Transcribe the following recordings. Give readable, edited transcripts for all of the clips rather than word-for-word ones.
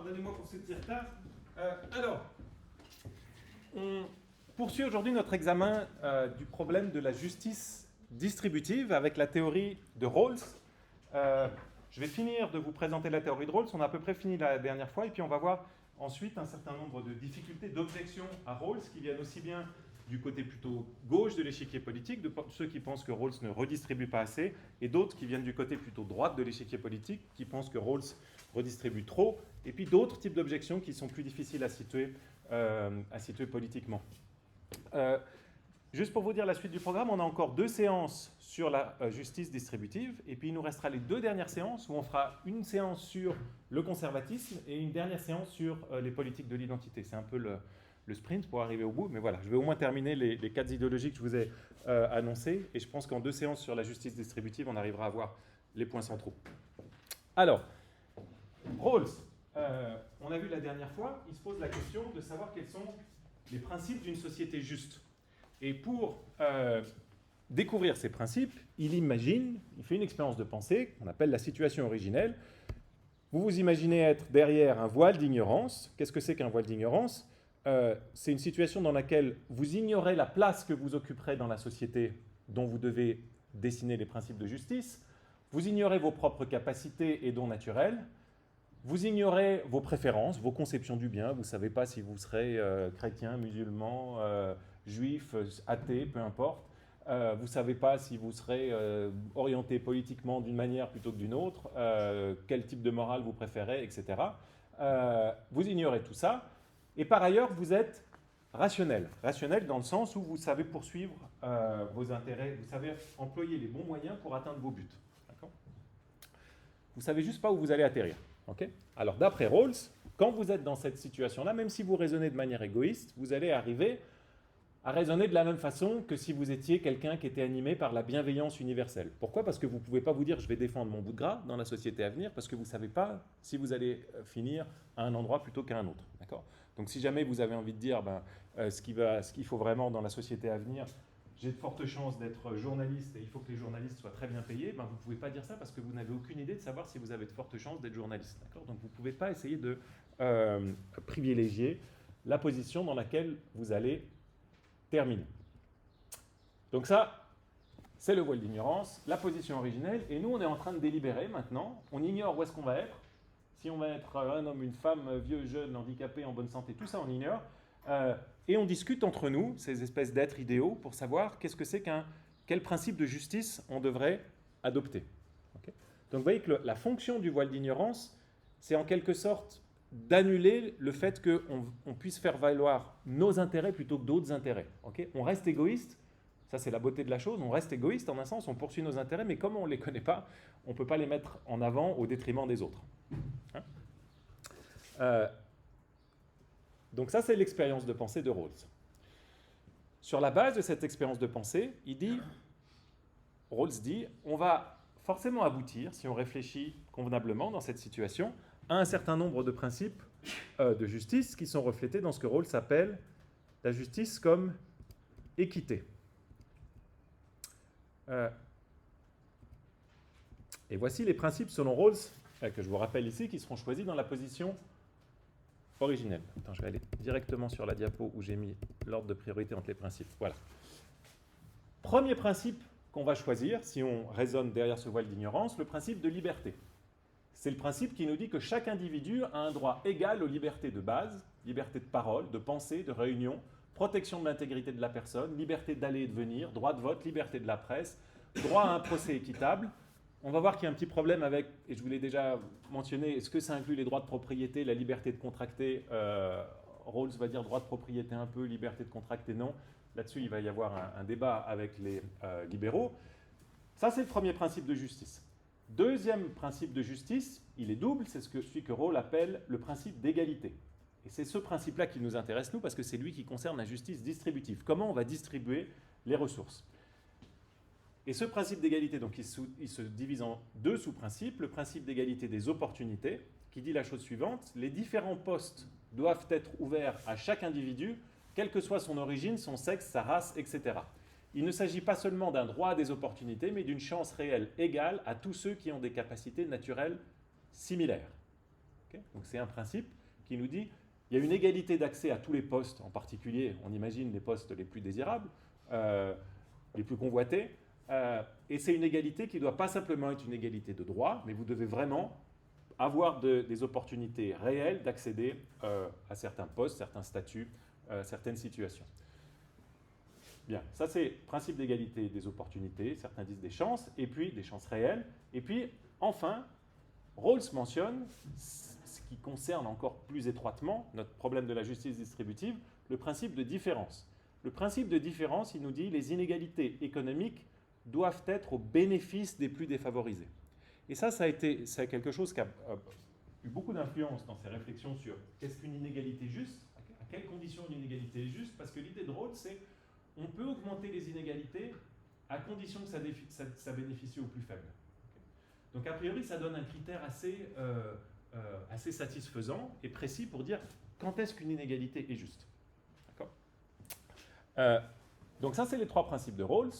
Pardonnez-moi pour ce petit retard. Alors, on poursuit aujourd'hui notre examen du problème de la justice distributive avec la théorie de Rawls. Je vais finir de vous présenter la théorie de Rawls. On a à peu près fini la dernière fois et puis on va voir ensuite un certain nombre de difficultés, d'objections à Rawls qui viennent aussi bien du côté plutôt gauche de l'échiquier politique, de ceux qui pensent que Rawls ne redistribue pas assez, et d'autres qui viennent du côté plutôt droite de l'échiquier politique, qui pensent que Rawls redistribue trop, et puis d'autres types d'objections qui sont plus difficiles à situer politiquement. Juste pour vous dire la suite du programme, on a encore 2 séances sur la justice distributive, et puis il nous restera les 2 dernières séances où on fera une séance sur le conservatisme et une dernière séance sur les politiques de l'identité. C'est un peu le sprint pour arriver au bout, mais voilà, je vais au moins terminer les 4 idéologies que je vous ai annoncées, et je pense qu'en 2 séances sur la justice distributive, on arrivera à voir les points centraux. Alors, Rawls, on a vu la dernière fois, il se pose la question de savoir quels sont les principes d'une société juste. Et pour découvrir ces principes, il fait une expérience de pensée qu'on appelle la situation originelle. Vous vous imaginez être derrière un voile d'ignorance. Qu'est-ce que c'est qu'un voile d'ignorance ? C'est une situation dans laquelle vous ignorez la place que vous occuperez dans la société dont vous devez dessiner les principes de justice. Vous ignorez vos propres capacités et dons naturels. Vous ignorez vos préférences, vos conceptions du bien. Vous ne savez pas si vous serez chrétien, musulman, juif, athée, peu importe. Vous ne savez pas si vous serez orienté politiquement d'une manière plutôt que d'une autre, quel type de morale vous préférez, etc. Vous ignorez tout ça. Et par ailleurs, vous êtes rationnel. Rationnel dans le sens où vous savez poursuivre vos intérêts, vous savez employer les bons moyens pour atteindre vos buts. D'accord ? Vous ne savez juste pas où vous allez atterrir. Okay ? Alors, d'après Rawls, quand vous êtes dans cette situation-là, même si vous raisonnez de manière égoïste, vous allez arriver à raisonner de la même façon que si vous étiez quelqu'un qui était animé par la bienveillance universelle. Pourquoi ? Parce que vous ne pouvez pas vous dire « je vais défendre mon bout de gras dans la société à venir » parce que vous ne savez pas si vous allez finir à un endroit plutôt qu'à un autre. D'accord ? Donc si jamais vous avez envie de dire ce qu'il faut vraiment dans la société à venir, j'ai de fortes chances d'être journaliste et il faut que les journalistes soient très bien payés, vous ne pouvez pas dire ça parce que vous n'avez aucune idée de savoir si vous avez de fortes chances d'être journaliste. D'accord ? Donc vous ne pouvez pas essayer de privilégier la position dans laquelle vous allez terminer. Donc ça, c'est le voile d'ignorance, la position originelle, et nous on est en train de délibérer maintenant, on ignore où est-ce qu'on va être, si on va être un homme, une femme, vieux, jeune, handicapé, en bonne santé, tout ça on ignore, et on discute entre nous, ces espèces d'êtres idéaux, pour savoir qu'est-ce que c'est quel principe de justice on devrait adopter. Okay ? Donc vous voyez que la fonction du voile d'ignorance, c'est en quelque sorte d'annuler le fait qu'on puisse faire valoir nos intérêts plutôt que d'autres intérêts. Okay ? On reste égoïste, ça c'est la beauté de la chose, on reste égoïste en un sens, on poursuit nos intérêts, mais comme on ne les connaît pas, on ne peut pas les mettre en avant au détriment des autres. Donc ça c'est l'expérience de pensée de Rawls. Sur la base de cette expérience de pensée, Rawls dit, on va forcément aboutir, si on réfléchit convenablement dans cette situation, à un certain nombre de principes de justice qui sont reflétés dans ce que Rawls appelle la justice comme équité. Et voici les principes selon Rawls, que je vous rappelle ici, qui seront choisis dans la position originelle. Attends, je vais aller directement sur la diapo où j'ai mis l'ordre de priorité entre les principes. Voilà. Premier principe qu'on va choisir, si on raisonne derrière ce voile d'ignorance, le principe de liberté. C'est le principe qui nous dit que chaque individu a un droit égal aux libertés de base, liberté de parole, de pensée, de réunion, protection de l'intégrité de la personne, liberté d'aller et de venir, droit de vote, liberté de la presse, droit à un procès équitable. On va voir qu'il y a un petit problème avec, et je vous l'ai déjà mentionné, est-ce que ça inclut les droits de propriété, la liberté de contracter Rawls va dire droit de propriété un peu, liberté de contracter non. Là-dessus, il va y avoir un débat avec les libéraux. Ça, c'est le premier principe de justice. Deuxième principe de justice, il est double, c'est celui que Rawls appelle le principe d'égalité. Et c'est ce principe-là qui nous intéresse, nous, parce que c'est lui qui concerne la justice distributive. Comment on va distribuer les ressources ? Et ce principe d'égalité, donc, il se divise en 2 sous-principes. Le principe d'égalité des opportunités, qui dit la chose suivante, les différents postes doivent être ouverts à chaque individu, quelle que soit son origine, son sexe, sa race, etc. Il ne s'agit pas seulement d'un droit à des opportunités, mais d'une chance réelle égale à tous ceux qui ont des capacités naturelles similaires. Okay, donc c'est un principe qui nous dit il y a une égalité d'accès à tous les postes, en particulier, on imagine les postes les plus désirables, les plus convoités, et c'est une égalité qui ne doit pas simplement être une égalité de droit, mais vous devez vraiment avoir des opportunités réelles d'accéder à certains postes, certains statuts, certaines situations. Bien, ça c'est le principe d'égalité des opportunités, certains disent des chances, et puis des chances réelles. Et puis, enfin, Rawls mentionne, ce qui concerne encore plus étroitement notre problème de la justice distributive, le principe de différence. Le principe de différence, il nous dit les inégalités économiques doivent être au bénéfice des plus défavorisés. Et ça a quelque chose qui a eu beaucoup d'influence dans ces réflexions sur qu'est-ce qu'une inégalité juste, à quelles conditions une inégalité est juste, parce que l'idée de Rawls, c'est on peut augmenter les inégalités à condition que ça bénéficie aux plus faibles. Donc a priori, ça donne un critère assez satisfaisant et précis pour dire quand est-ce qu'une inégalité est juste. D'accord ? Donc ça, c'est les trois principes de Rawls.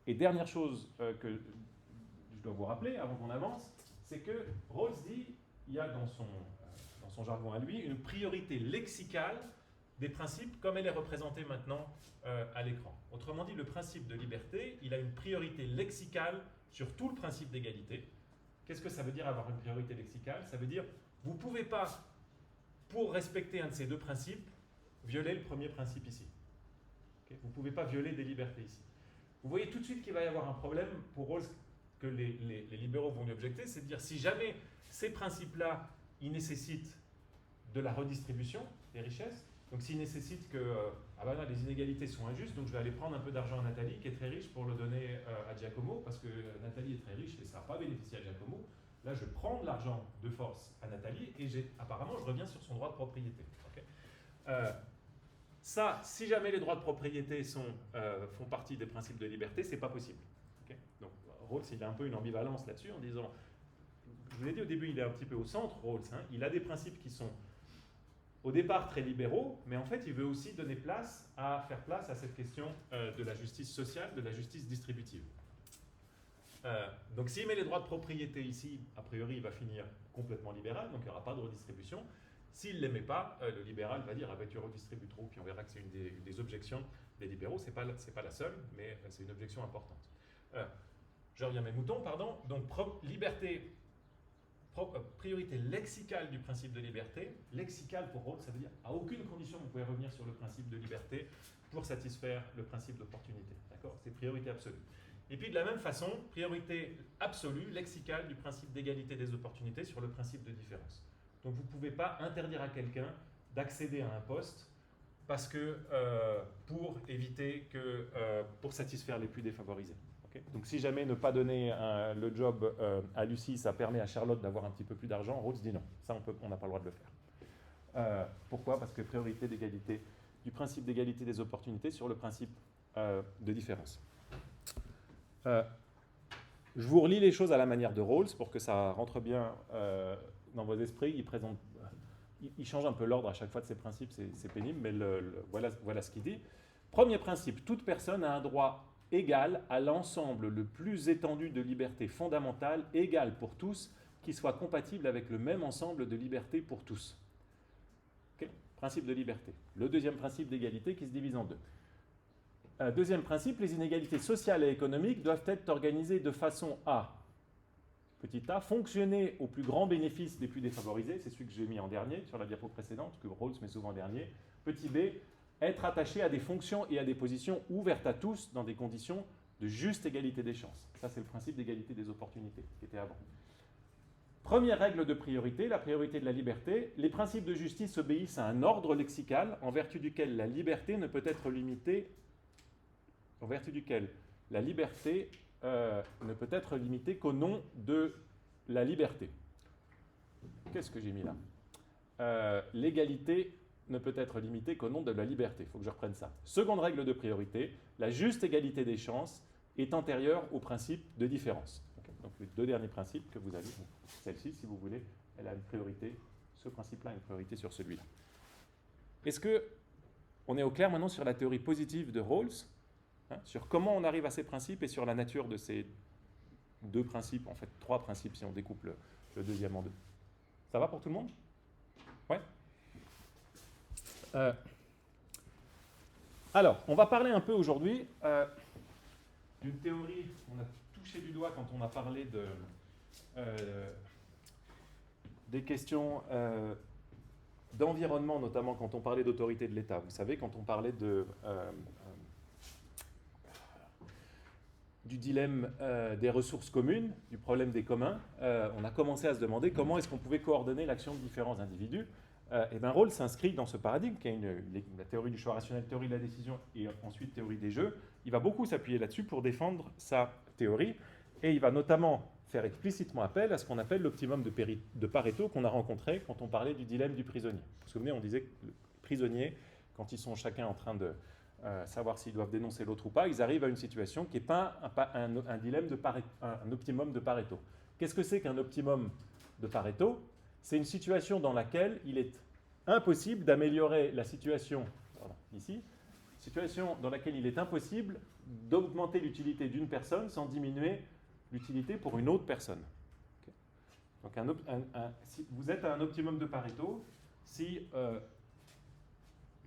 Et dernière chose que je dois vous rappeler avant qu'on avance, c'est que Rawls dit, il y a dans son jargon à lui, une priorité lexicale des principes comme elle est représentée maintenant à l'écran. Autrement dit, le principe de liberté, il a une priorité lexicale sur tout le principe d'égalité. Qu'est-ce que ça veut dire avoir une priorité lexicale? Ça veut dire, vous ne pouvez pas, pour respecter un de ces deux principes, violer le premier principe ici. Okay? Vous ne pouvez pas violer des libertés ici. Vous voyez tout de suite qu'il va y avoir un problème pour Rawls que les libéraux vont lui objecter, c'est de dire si jamais ces principes-là, ils nécessitent de la redistribution des richesses, donc s'ils nécessitent que les inégalités sont injustes, donc je vais aller prendre un peu d'argent à Nathalie, qui est très riche, pour le donner à Giacomo, parce que Nathalie est très riche et ça ne va pas bénéficier à Giacomo. Là, je prends de l'argent de force à Nathalie et apparemment, je reviens sur son droit de propriété. Okay. Ça, si jamais les droits de propriété font partie des principes de liberté, c'est pas possible. Okay. Donc Rawls, il a un peu une ambivalence là-dessus en disant, je vous l'ai dit au début, il est un petit peu au centre, Rawls. Il a des principes qui sont au départ très libéraux, mais en fait, il veut aussi faire place à cette question de la justice sociale, de la justice distributive. Donc s'il met les droits de propriété ici, a priori, il va finir complètement libéral, donc il n'y aura pas de redistribution. S'il ne les met pas, le libéral va dire tu redistribues trop, puis on verra que c'est une des objections des libéraux. Ce n'est pas la seule, mais c'est une objection importante. Je reviens à mes moutons, pardon. Donc priorité lexicale du principe de liberté. Lexicale pour Rawls, ça veut dire à aucune condition vous pouvez revenir sur le principe de liberté pour satisfaire le principe d'opportunité. D'accord ? C'est priorité absolue. Et puis de la même façon, priorité absolue, lexicale du principe d'égalité des opportunités sur le principe de différence. Donc vous ne pouvez pas interdire à quelqu'un d'accéder à un poste parce que pour satisfaire les plus défavorisés. Okay. Donc si jamais ne pas donner le job à Lucie, ça permet à Charlotte d'avoir un petit peu plus d'argent, Rawls dit non, ça on n'a pas le droit de le faire. Pourquoi? Parce que priorité d'égalité, du principe d'égalité des opportunités sur le principe de différence. Je vous relis les choses à la manière de Rawls pour que ça rentre bien dans vos esprits. Il change un peu l'ordre à chaque fois de ces principes, c'est pénible, mais voilà ce qu'il dit. Premier principe, toute personne a un droit égal à l'ensemble le plus étendu de libertés fondamentales, égal pour tous, qui soit compatible avec le même ensemble de libertés pour tous. Okay. Principe de liberté. Le deuxième principe d'égalité qui se divise en deux. Deuxième principe, les inégalités sociales et économiques doivent être organisées de façon à, petit a, fonctionner au plus grand bénéfice des plus défavorisés, c'est celui que j'ai mis en dernier sur la diapo précédente, que Rawls met souvent en dernier. Petit b, être attaché à des fonctions et à des positions ouvertes à tous dans des conditions de juste égalité des chances. Ça, c'est le principe d'égalité des opportunités qui était avant. Première règle de priorité, la priorité de la liberté. Les principes de justice obéissent à un ordre lexical en vertu duquel la liberté ne peut être limitée qu'au nom de la liberté. Qu'est-ce que j'ai mis là? L'égalité ne peut être limitée qu'au nom de la liberté. Il faut que je reprenne ça. Seconde règle de priorité, la juste égalité des chances est antérieure au principe de différence. Okay. Donc les deux derniers principes que vous avez, celle-ci, si vous voulez, elle a une priorité, ce principe-là a une priorité sur celui-là. Est-ce qu'on est au clair maintenant sur la théorie positive de Rawls, sur comment on arrive à ces principes et sur la nature de ces deux principes, en fait trois principes si on découpe le deuxième en deux? Ça va pour tout le monde? Ouais. Alors, on va parler un peu aujourd'hui d'une théorie qu'on a touché du doigt quand on a parlé des questions d'environnement, notamment quand on parlait d'autorité de l'État. Vous savez, quand on parlait du dilemme des ressources communes, du problème des communs, on a commencé à se demander comment est-ce qu'on pouvait coordonner l'action de différents individus. Et bien Rawls s'inscrit dans ce paradigme qui est la théorie du choix rationnel, théorie de la décision et ensuite théorie des jeux. Il va beaucoup s'appuyer là-dessus pour défendre sa théorie et il va notamment faire explicitement appel à ce qu'on appelle l'optimum de Pareto qu'on a rencontré quand on parlait du dilemme du prisonnier. Vous vous souvenez, on disait que les prisonniers, quand ils sont chacun en train de savoir s'ils doivent dénoncer l'autre ou pas, ils arrivent à une situation qui n'est pas un dilemme un optimum de Pareto. Qu'est-ce que c'est qu'un optimum de Pareto? C'est une situation dans laquelle il est impossible d'améliorer la situation, ici, situation dans laquelle il est impossible d'augmenter l'utilité d'une personne sans diminuer l'utilité pour une autre personne. Okay. Donc si vous êtes à un optimum de Pareto si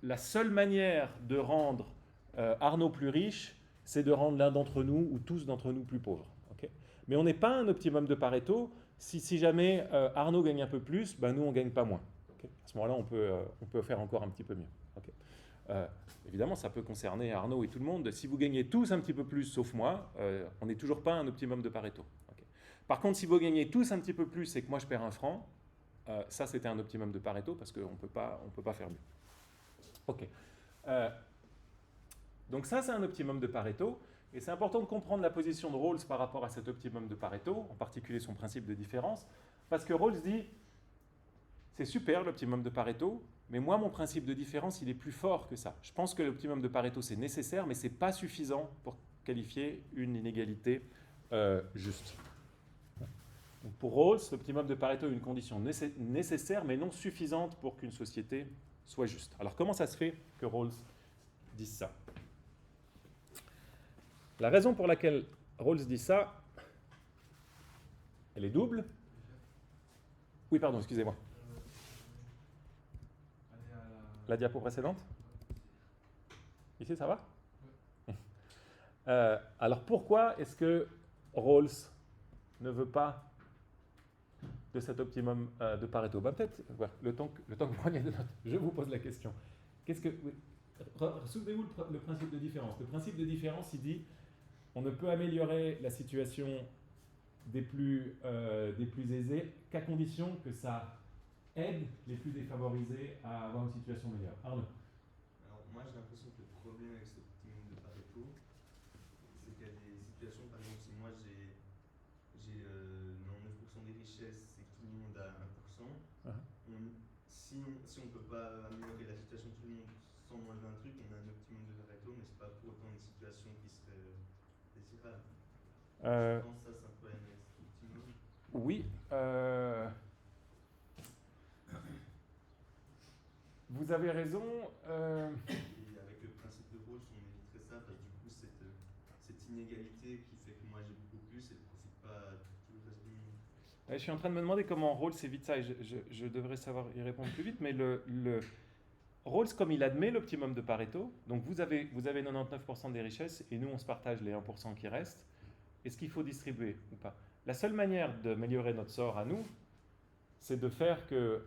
la seule manière de rendre Arnaud plus riche, c'est de rendre l'un d'entre nous ou tous d'entre nous plus pauvres. Okay. Mais on n'est pas un optimum de Pareto si jamais Arnaud gagne un peu plus, ben nous on ne gagne pas moins. Okay. À ce moment-là, on peut faire encore un petit peu mieux. Okay. Évidemment, ça peut concerner Arnaud et tout le monde. Si vous gagnez tous un petit peu plus, sauf moi, on n'est toujours pas un optimum de Pareto. Okay. Par contre, si vous gagnez tous un petit peu plus et que moi je perds un franc, ça c'était un optimum de Pareto parce qu'on ne peut pas faire mieux. Ok. Donc ça, c'est un optimum de Pareto. Et c'est important de comprendre la position de Rawls par rapport à cet optimum de Pareto, en particulier son principe de différence, parce que Rawls dit, c'est super l'optimum de Pareto, mais moi, mon principe de différence, il est plus fort que ça. Je pense que l'optimum de Pareto, c'est nécessaire, mais ce n'est pas suffisant pour qualifier une inégalité juste. Donc pour Rawls, l'optimum de Pareto est une condition nécessaire, mais non suffisante pour qu'une société soit juste. Alors comment ça se fait que Rawls dise ça? La raison pour laquelle Rawls dit ça, elle est double. Oui, pardon, excusez-moi. La diapo précédente? Ici, ça va? Alors pourquoi est-ce que Rawls ne veut pas de cet optimum de Pareto? Ben, peut-être, voilà, le temps que vous preniez de notes, je vous pose la question. Souvenez-vous le principe de différence. Le principe de différence, il dit on ne peut améliorer la situation des plus aisés qu'à condition que ça aide les plus défavorisés à avoir une situation meilleure. Arnaud. Alors moi j'ai l'impression que le problème avec cet optimum de Pareto, c'est qu'il y a des situations, par exemple si moi j'ai 99% des richesses et que tout le monde a 1%, si on ne peut pas améliorer la situation de tout le monde sans enlever un truc, on a un optimum de Pareto, mais ce n'est pas pour autant une situation qui serait désirable. Je pense que ça c'est un problème avec cet optimum. Oui. Vous avez raison. Et avec le principe de Rawls, on éviterait ça, parce que du coup, cette inégalité qui fait que moi j'ai beaucoup plus, elle ne profite pas à tout le reste du monde. Je suis en train de me demander comment Rawls évite ça, et je devrais savoir y répondre plus vite, mais Rawls, comme il admet l'optimum de Pareto, donc vous avez 99% des richesses, et nous on se partage les 1% qui restent, est-ce qu'il faut distribuer ou pas? La seule manière d'améliorer notre sort à nous, c'est de faire que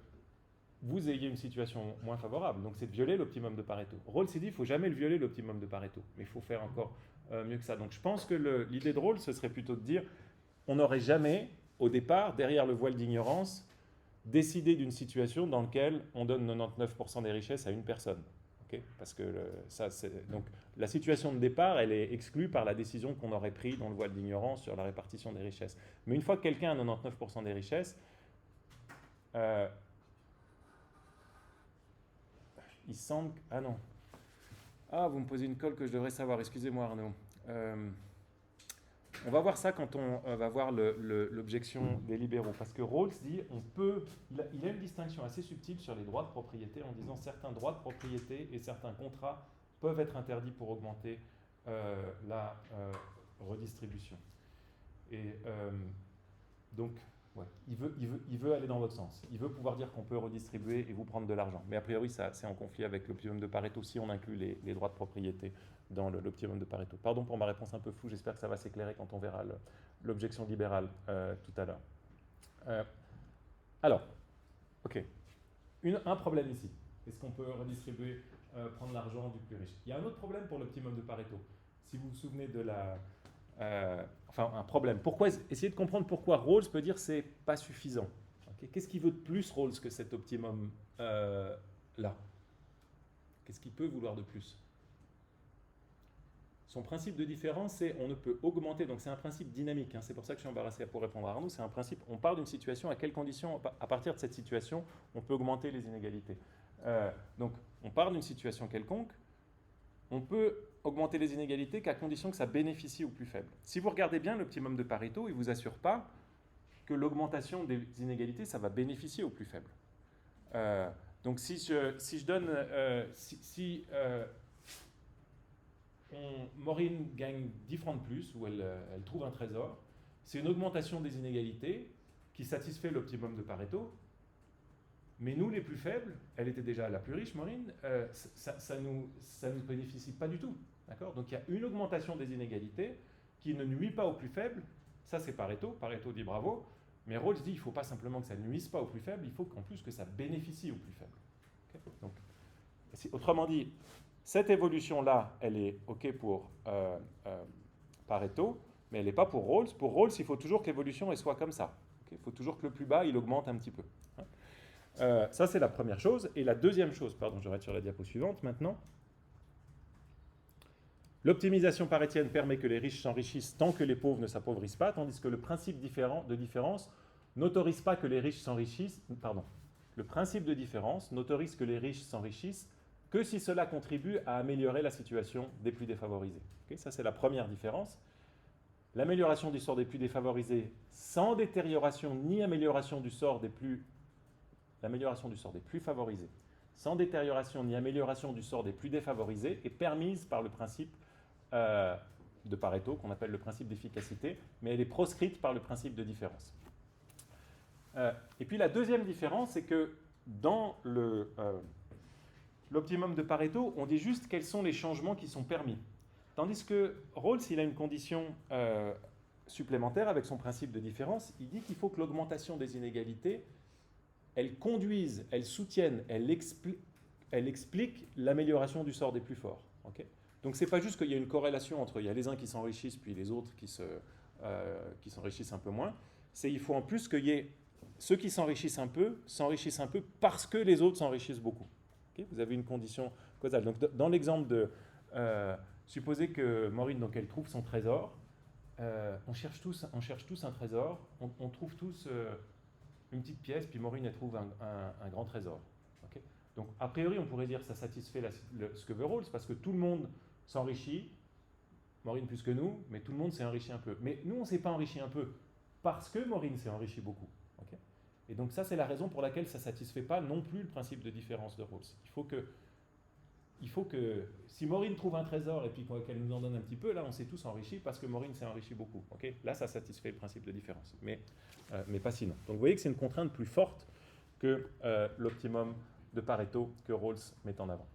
vous ayez une situation moins favorable. Donc c'est de violer l'optimum de Pareto. Rawls s'est dit, il ne faut jamais le violer l'optimum de Pareto, mais il faut faire encore mieux que ça. Donc je pense que l'idée de Rawls, ce serait plutôt de dire, on n'aurait jamais, au départ, derrière le voile d'ignorance, décidé d'une situation dans laquelle on donne 99% des richesses à une personne. Okay, parce que donc la situation de départ, elle est exclue par la décision qu'on aurait prise dans le voile d'ignorance sur la répartition des richesses. Mais une fois que quelqu'un a 99% des richesses, il semble... Ah non. Ah, vous me posez une colle que je devrais savoir. Excusez-moi Arnaud. On va voir ça quand on va voir l'objection des libéraux. Parce que Rawls dit, il a une distinction assez subtile sur les droits de propriété en disant certains droits de propriété et certains contrats peuvent être interdits pour augmenter la redistribution. Et donc, Ouais. Il veut aller dans votre sens. Il veut pouvoir dire qu'on peut redistribuer et vous prendre de l'argent. Mais a priori, ça, c'est en conflit avec l'optimum de Pareto si on inclut les droits de propriété dans l'optimum de Pareto. Pardon pour ma réponse un peu floue, j'espère que ça va s'éclairer quand on verra l'objection libérale tout à l'heure. Alors, ok. Un problème ici. Est-ce qu'on peut redistribuer, prendre l'argent du plus riche? Il y a un autre problème pour l'optimum de Pareto. Si vous vous souvenez de la... enfin, un problème. Essayez de comprendre pourquoi Rawls peut dire c'est pas suffisant. Okay. Qu'est-ce qu'il veut de plus, Rawls, que cet optimum là? Qu'est-ce qu'il peut vouloir de plus? Son principe de différence, c'est on ne peut augmenter, donc c'est un principe dynamique, hein, c'est pour ça que je suis embarrassé pour répondre à Arnaud, c'est un principe, on part d'une situation, à quelles conditions, à partir de cette situation, on peut augmenter les inégalités. Donc on part d'une situation quelconque, on peut augmenter les inégalités qu'à condition que ça bénéficie aux plus faibles. Si vous regardez bien l'optimum de Pareto, il ne vous assure pas que l'augmentation des inégalités, ça va bénéficier aux plus faibles. Donc si je donne... Maureen gagne 10 francs de plus, ou elle trouve un trésor, c'est une augmentation des inégalités qui satisfait l'optimum de Pareto, mais nous, les plus faibles, elle était déjà la plus riche, Maureen, ça nous bénéficie pas du tout. D'accord ? Donc il y a une augmentation des inégalités qui ne nuit pas aux plus faibles, ça c'est Pareto, Pareto dit bravo, mais Rawls dit il ne faut pas simplement que ça ne nuise pas aux plus faibles, il faut qu'en plus que ça bénéficie aux plus faibles. Okay ? Donc, autrement dit, cette évolution-là, elle est OK pour Pareto, mais elle n'est pas pour Rawls. Pour Rawls, il faut toujours que l'évolution elle soit comme ça. Okay ? Il faut toujours que le plus bas, il augmente un petit peu. Ça, c'est la première chose. Et la deuxième chose, pardon, je vais sur la diapo suivante maintenant. L'optimisation parétienne permet que les riches s'enrichissent tant que les pauvres ne s'appauvrissent pas, tandis que le principe de différence n'autorise pas que les riches s'enrichissent. Pardon. Le principe de différence n'autorise que les riches s'enrichissent que si cela contribue à améliorer la situation des plus défavorisés. Okay, ça, c'est la première différence. L'amélioration du sort des plus défavorisés sans détérioration ni amélioration du sort des plus... L'amélioration du sort des plus favorisés sans détérioration ni amélioration du sort des plus défavorisés est permise par le principe de Pareto, qu'on appelle le principe d'efficacité, mais elle est proscrite par le principe de différence. Et puis la deuxième différence, c'est que dans l'optimum de Pareto, on dit juste quels sont les changements qui sont permis. Tandis que Rawls, il a une condition supplémentaire avec son principe de différence. Il dit qu'il faut que l'augmentation des inégalités, elle conduise, elle soutienne, elle explique l'amélioration du sort des plus forts. Okay ? Donc ce n'est pas juste qu'il y a une corrélation entre il y a les uns qui s'enrichissent puis les autres qui s'enrichissent un peu moins. C'est il faut en plus qu'il y ait ceux qui s'enrichissent un peu parce que les autres s'enrichissent beaucoup. Okay ? Vous avez une condition causale. Donc dans l'exemple de supposez que Maureen, donc elle trouve son trésor, on cherche tous un trésor, on trouve tous une petite pièce, puis Maureen elle trouve un grand trésor. Okay ? Donc a priori on pourrait dire que ça satisfait ce que veut Rawls, parce que tout le monde s'enrichit, Maureen plus que nous, mais tout le monde s'est enrichi un peu. Mais nous on ne s'est pas enrichi un peu, parce que Maureen s'est enrichi beaucoup. Okay ? Et donc ça c'est la raison pour laquelle ça ne satisfait pas non plus le principe de différence de Rawls. Il faut que si Maureen trouve un trésor et puis qu'elle nous en donne un petit peu, là on s'est tous enrichis parce que Maureen s'est enrichi beaucoup. Okay ? Là ça satisfait le principe de différence, mais pas sinon. Donc vous voyez que c'est une contrainte plus forte que l'optimum de Pareto que Rawls met en avant.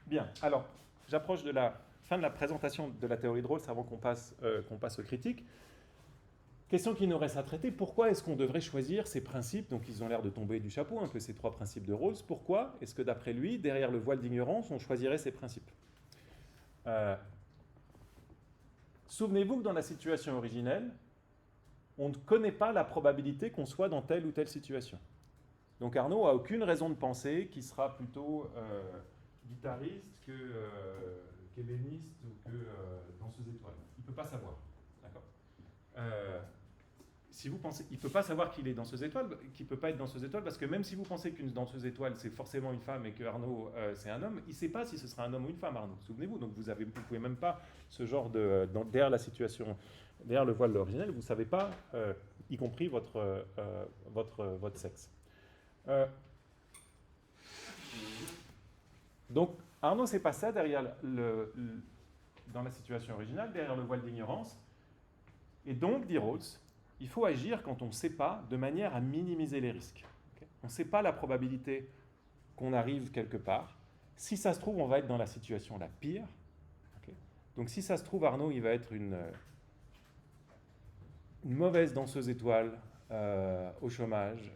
Bien, alors j'approche de la fin de la présentation de la théorie de Rawls avant qu'on passe aux critiques. Question qui nous reste à traiter, pourquoi est-ce qu'on devrait choisir ces principes? Donc ils ont l'air de tomber du chapeau, un peu ces trois principes de Rawls. Pourquoi est-ce que d'après lui, derrière le voile d'ignorance, on choisirait ces principes? Souvenez-vous que dans la situation originelle, on ne connaît pas la probabilité qu'on soit dans telle ou telle situation. Donc Arnaud n'a aucune raison de penser qu'il sera plutôt guitariste qu'ébéniste ou que danseuse étoile. Il ne peut pas savoir. D'accord ? Si vous pensez, il ne peut pas savoir qu'il est danseuse étoile, qu'il ne peut pas être danseuse étoile, parce que même si vous pensez qu'une danseuse étoile c'est forcément une femme et que Arnaud c'est un homme, il ne sait pas si ce sera un homme ou une femme, Arnaud. Souvenez-vous, donc vous ne pouvez même pas ce genre derrière la situation, derrière le voile originel, vous ne savez pas, y compris votre sexe. Donc Arnaud, c'est pas ça derrière dans la situation originale, derrière le voile d'ignorance. Et donc, dit Rawls, il faut agir quand on ne sait pas, de manière à minimiser les risques. Okay, on ne sait pas la probabilité qu'on arrive quelque part. Si ça se trouve, on va être dans la situation la pire. Okay, donc si ça se trouve, Arnaud, il va être une mauvaise danseuse étoile au chômage.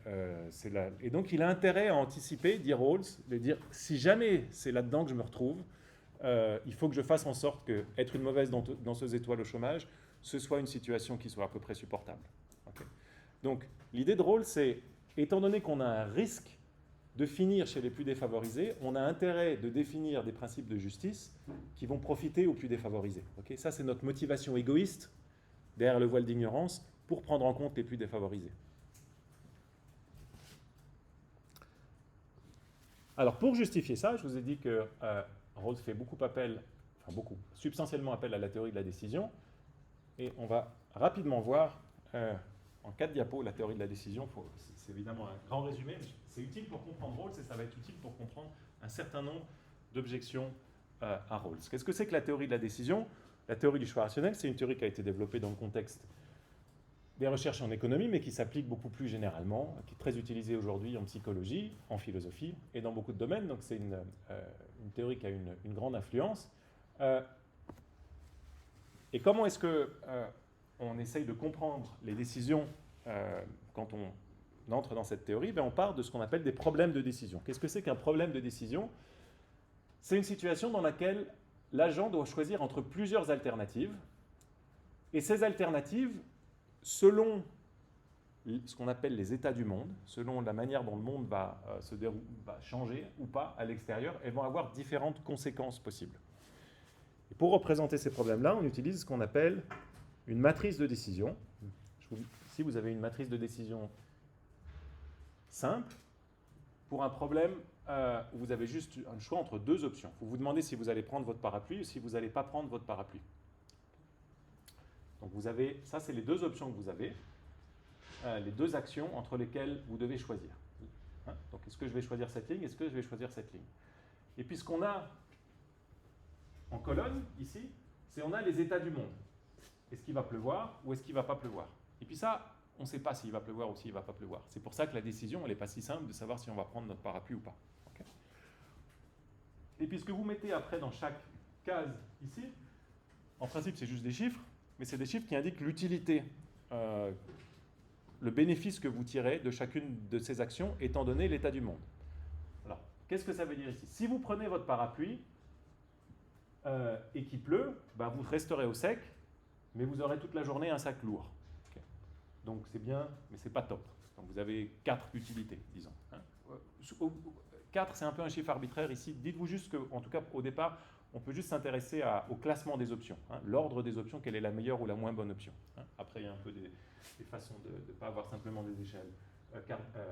Et donc, il a intérêt à anticiper, dit Rawls, de dire, si jamais c'est là-dedans que je me retrouve, il faut que je fasse en sorte que être une mauvaise danseuse étoile au chômage, ce soit une situation qui soit à peu près supportable. Okay. Donc, l'idée de Rawls, c'est, étant donné qu'on a un risque de finir chez les plus défavorisés, on a intérêt de définir des principes de justice qui vont profiter aux plus défavorisés. Okay. Ça, c'est notre motivation égoïste derrière le voile d'ignorance pour prendre en compte les plus défavorisés. Alors, pour justifier ça, je vous ai dit que Rawls fait substantiellement appel à la théorie de la décision, et on va rapidement voir en 4 diapos la théorie de la décision. C'est évidemment un grand résumé, mais c'est utile pour comprendre Rawls et ça va être utile pour comprendre un certain nombre d'objections à Rawls. Qu'est-ce que c'est que la théorie de la décision? La théorie du choix rationnel, c'est une théorie qui a été développée dans le contexte des recherches en économie, mais qui s'applique beaucoup plus généralement, qui est très utilisée aujourd'hui en psychologie, en philosophie et dans beaucoup de domaines. Donc c'est une théorie qui a une grande influence. Et comment est-ce qu'on essaye de comprendre les décisions quand on entre dans cette théorie? On part de ce qu'on appelle des problèmes de décision. Qu'est-ce que c'est qu'un problème de décision? C'est une situation dans laquelle l'agent doit choisir entre plusieurs alternatives, et ces alternatives, selon ce qu'on appelle les états du monde, selon la manière dont le monde va changer ou pas à l'extérieur, elles vont avoir différentes conséquences possibles. Et pour représenter ces problèmes-là, on utilise ce qu'on appelle une matrice de décision. Ici, vous avez une matrice de décision simple pour un problème où vous avez juste un choix entre 2 options. Vous vous demandez si vous allez prendre votre parapluie ou si vous n'allez pas prendre votre parapluie. Donc vous avez, ça c'est les 2 options que vous avez, les 2 actions entre lesquelles vous devez choisir. Hein? Donc est-ce que je vais choisir cette ligne? Est-ce que je vais choisir cette ligne? Et puis ce qu'on a en colonne ici, c'est on a les états du monde. Est-ce qu'il va pleuvoir ou est-ce qu'il ne va pas pleuvoir? Et puis ça, on ne sait pas s'il va pleuvoir ou s'il ne va pas pleuvoir. C'est pour ça que la décision, elle n'est pas si simple de savoir si on va prendre notre parapluie ou pas. Okay. Et puis ce que vous mettez après dans chaque case ici, en principe c'est juste des chiffres, mais c'est des chiffres qui indiquent l'utilité, le bénéfice que vous tirez de chacune de ces actions, étant donné l'état du monde. Alors, qu'est-ce que ça veut dire ici? Si vous prenez votre parapluie et qu'il pleut, vous resterez au sec, mais vous aurez toute la journée un sac lourd. Okay. Donc c'est bien, mais c'est pas top. Donc vous avez 4 utilités, disons. Hein. 4, c'est un peu un chiffre arbitraire ici. Dites-vous juste qu'en tout cas, au départ, on peut juste s'intéresser au classement des options, hein, l'ordre des options, quelle est la meilleure ou la moins bonne option. Hein. Après, il y a un peu des façons de ne pas avoir simplement des échelles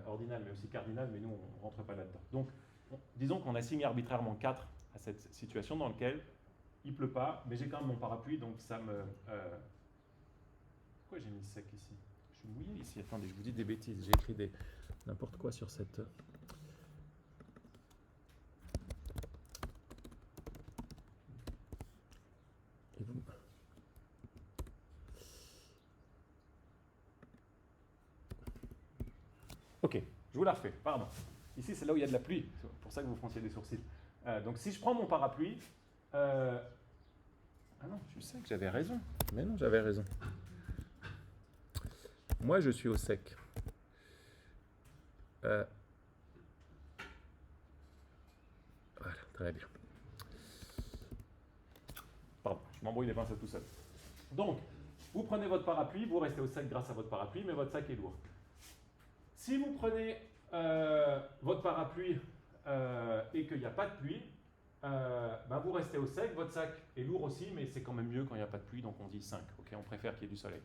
ordinales, mais aussi cardinales, mais nous, on ne rentre pas là-dedans. Donc, disons qu'on assigné arbitrairement 4 à cette situation dans laquelle il ne pleut pas, mais j'ai quand même mon parapluie, donc ça me... Pourquoi j'ai mis sec ici? Je suis mouillé ici. Attendez, je vous dis des bêtises. J'ai écrit n'importe quoi sur cette... Et vous... Ok, je vous la refais, pardon. Ici, c'est là où il y a de la pluie. C'est pour ça que vous fronciez des sourcils. Donc si je prends mon parapluie... Ah non, je sais que j'avais raison. Mais non, j'avais raison. Moi, je suis au sec. Voilà, très bien. Pardon, je m'embrouille les pinceaux tout seul. Donc, vous prenez votre parapluie, vous restez au sec grâce à votre parapluie, mais votre sac est lourd. Si vous prenez votre parapluie et qu'il n'y a pas de pluie, vous restez au sec, votre sac est lourd aussi, mais c'est quand même mieux quand il n'y a pas de pluie, donc on dit 5. Okay, on préfère qu'il y ait du soleil.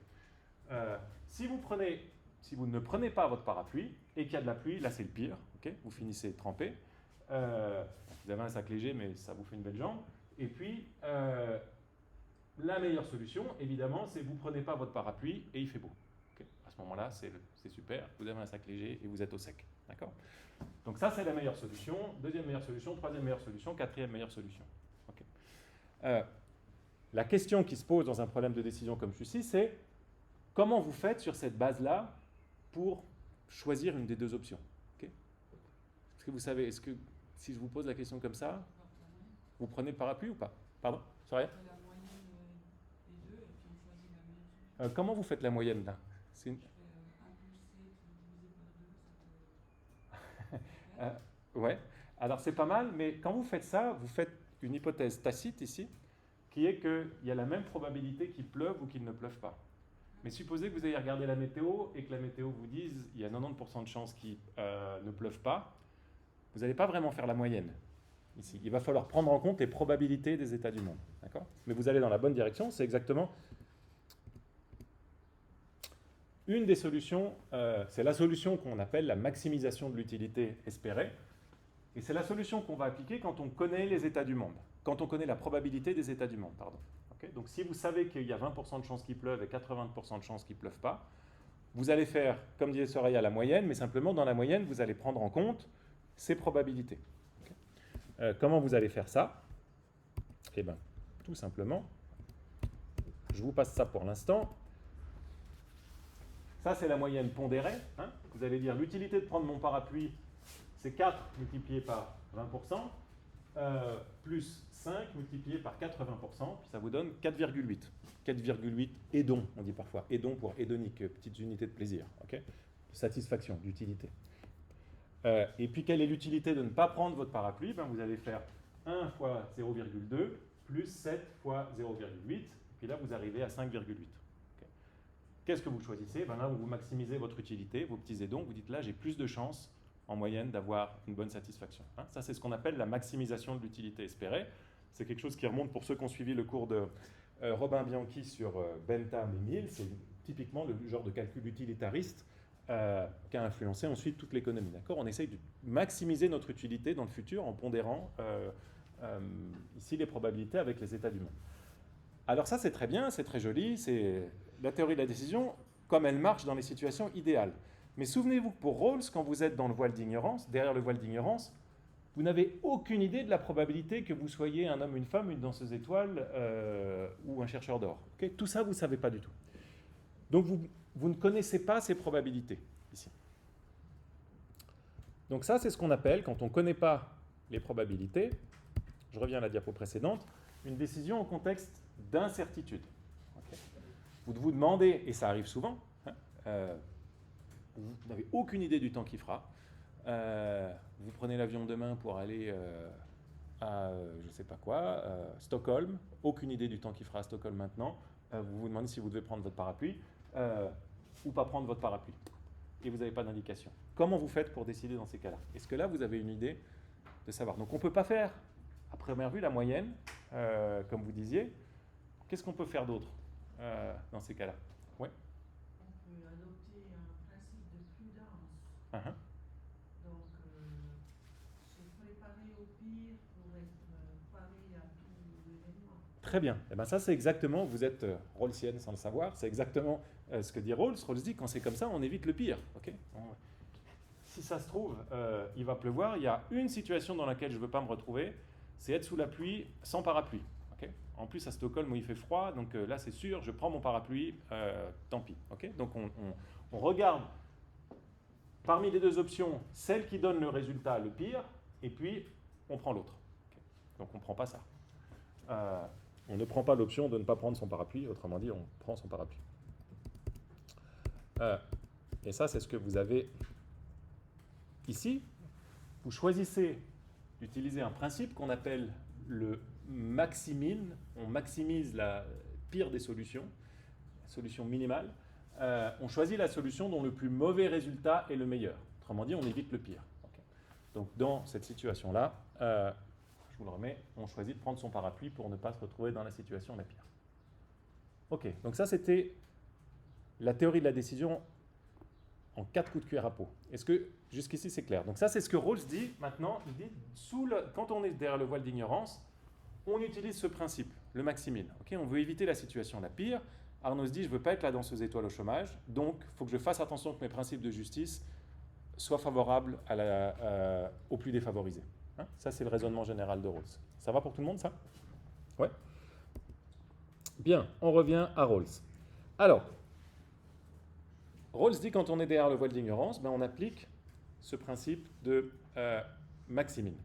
Si vous ne prenez pas votre parapluie et qu'il y a de la pluie, là c'est le pire. Okay, vous finissez trempé. Vous avez un sac léger, mais ça vous fait une belle jambe. Et puis, la meilleure solution, évidemment, c'est vous ne prenez pas votre parapluie et il fait beau. Okay, à ce moment-là, c'est super. Vous avez un sac léger et vous êtes au sec. D'accord ? Donc ça, c'est la meilleure solution. Deuxième meilleure solution, troisième meilleure solution, quatrième meilleure solution. Okay. la question qui se pose dans un problème de décision comme celui-ci, c'est comment vous faites sur cette base-là pour choisir une des deux options. Okay. Est-ce que vous savez, si je vous pose la question comme ça, vous prenez le parapluie ou pas? Pardon? Sorry. Comment vous faites la moyenne là? Ouais. Alors c'est pas mal, mais quand vous faites ça, vous faites une hypothèse tacite ici, qui est qu'il y a la même probabilité qu'il pleuve ou qu'il ne pleuve pas. Mais supposez que vous ayez regardé la météo et que la météo vous dise il y a 90% de chances qu'il ne pleuve pas, vous n'allez pas vraiment faire la moyenne ici. Il va falloir prendre en compte les probabilités des états du monde. D'accord ? Mais vous allez dans la bonne direction, c'est exactement une des solutions, c'est la solution qu'on appelle la maximisation de l'utilité espérée. Et c'est la solution qu'on va appliquer quand on connaît les états du monde, quand on connaît la probabilité des états du monde. Pardon. Okay, donc si vous savez qu'il y a 20% de chances qu'il pleuve et 80% de chances qu'il ne pleuve pas, vous allez faire, comme disait Soraya, la moyenne, mais simplement dans la moyenne, vous allez prendre en compte ces probabilités. Okay. Comment vous allez faire ça? Eh bien, tout simplement, je vous passe ça pour l'instant. Ça, c'est la moyenne pondérée. Hein. Vous allez dire l'utilité de prendre mon parapluie, c'est 4 multiplié par 20%, plus 5 multiplié par 80%, puis ça vous donne 4,8. 4,8 édons, on dit parfois. Édons pour hédonique, petites unités de plaisir. Okay, satisfaction, d'utilité. Et puis, quelle est l'utilité de ne pas prendre votre parapluie? Ben, vous allez faire 1 fois 0,2 plus 7 fois 0,8. Puis là, vous arrivez à 5,8. Okay. Qu'est-ce que vous choisissez? Ben là, vous maximisez votre utilité, vos petits édons. Vous dites là, j'ai plus de chances en moyenne d'avoir une bonne satisfaction. Hein, ça, c'est ce qu'on appelle la maximisation de l'utilité espérée. C'est quelque chose qui remonte pour ceux qui ont suivi le cours de Robin Bianchi sur Bentham et Mill. C'est typiquement le genre de calcul utilitariste qui a influencé ensuite toute l'économie. D'accord ? On essaye de maximiser notre utilité dans le futur en pondérant ici les probabilités avec les états du monde. Alors ça, c'est très bien, c'est très joli, c'est la théorie de la décision comme elle marche dans les situations idéales. Mais souvenez-vous que pour Rawls, quand vous êtes dans le voile d'ignorance, derrière le voile d'ignorance, vous n'avez aucune idée de la probabilité que vous soyez un homme, une femme, une danseuse étoile ou un chercheur d'or. Okay ? Tout ça, vous ne savez pas du tout. Donc, vous ne connaissez pas ces probabilités ici. Donc ça, c'est ce qu'on appelle, quand on ne connaît pas les probabilités, je reviens à la diapo précédente, une décision en contexte d'incertitude. Okay ? Vous vous demandez, et ça arrive souvent, vous n'avez aucune idée du temps qu'il fera. Vous prenez l'avion demain pour aller à, je ne sais pas quoi, Stockholm. Aucune idée du temps qu'il fera à Stockholm maintenant. Vous vous demandez si vous devez prendre votre parapluie ou pas prendre votre parapluie. Et vous n'avez pas d'indication. Comment vous faites pour décider dans ces cas-là? Est-ce que là, vous avez une idée de savoir? Donc, on ne peut pas faire, à première vue, la moyenne, comme vous disiez. Qu'est-ce qu'on peut faire d'autre dans ces cas-là? Ouais. Uh-huh. Donc, se préparer au pire pour être paré à tout l'événement. Très bien. Et ben ça, c'est exactement, vous êtes rawlsienne sans le savoir, c'est exactement ce que dit Rawls. Rawls dit, quand c'est comme ça, on évite le pire. Okay, si ça se trouve, il va pleuvoir, il y a une situation dans laquelle je ne veux pas me retrouver, c'est être sous la pluie sans parapluie. Okay, en plus, à Stockholm, où il fait froid, donc là, c'est sûr, je prends mon parapluie, tant pis. Okay, donc, on regarde parmi les deux options, celle qui donne le résultat le pire, et puis on prend l'autre. Okay. Donc on ne prend pas ça. On ne prend pas l'option de ne pas prendre son parapluie, autrement dit, on prend son parapluie. Et ça, c'est ce que vous avez ici. Vous choisissez d'utiliser un principe qu'on appelle le maximin. On maximise la pire des solutions, la solution minimale. On choisit la solution dont le plus mauvais résultat est le meilleur. Autrement dit, on évite le pire. Okay. Donc, dans cette situation-là, je vous le remets, on choisit de prendre son parapluie pour ne pas se retrouver dans la situation la pire. Ok, donc ça, c'était la théorie de la décision en 4 coups de cuillère à peau. Est-ce que jusqu'ici, c'est clair? Donc ça, c'est ce que Rawls dit maintenant. Il dit, quand on est derrière le voile d'ignorance, on utilise ce principe, le maximin. Okay, on veut éviter la situation la pire. Arnaud se dit, je ne veux pas être la danseuse étoile au chômage, donc il faut que je fasse attention que mes principes de justice soient favorables aux plus défavorisés. Hein, ça, c'est le raisonnement général de Rawls. Ça va pour tout le monde, ça? Ouais. Bien, on revient à Rawls. Alors, Rawls dit quand on est derrière le voile d'ignorance, ben on applique ce principe de maximine.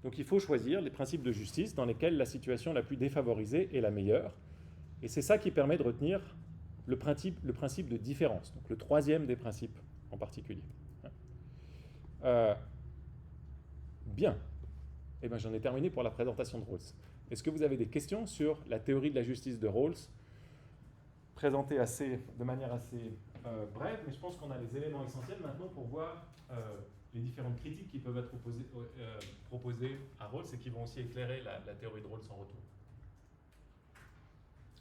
Donc il faut choisir les principes de justice dans lesquels la situation la plus défavorisée est la meilleure. Et c'est ça qui permet de retenir le principe de différence, donc le troisième des principes en particulier. Bien. Eh bien, j'en ai terminé pour la présentation de Rawls. Est-ce que vous avez des questions sur la théorie de la justice de Rawls, présentée de manière assez brève, mais je pense qu'on a les éléments essentiels maintenant pour voir les différentes critiques qui peuvent être proposées à Rawls et qui vont aussi éclairer la théorie de Rawls en retour.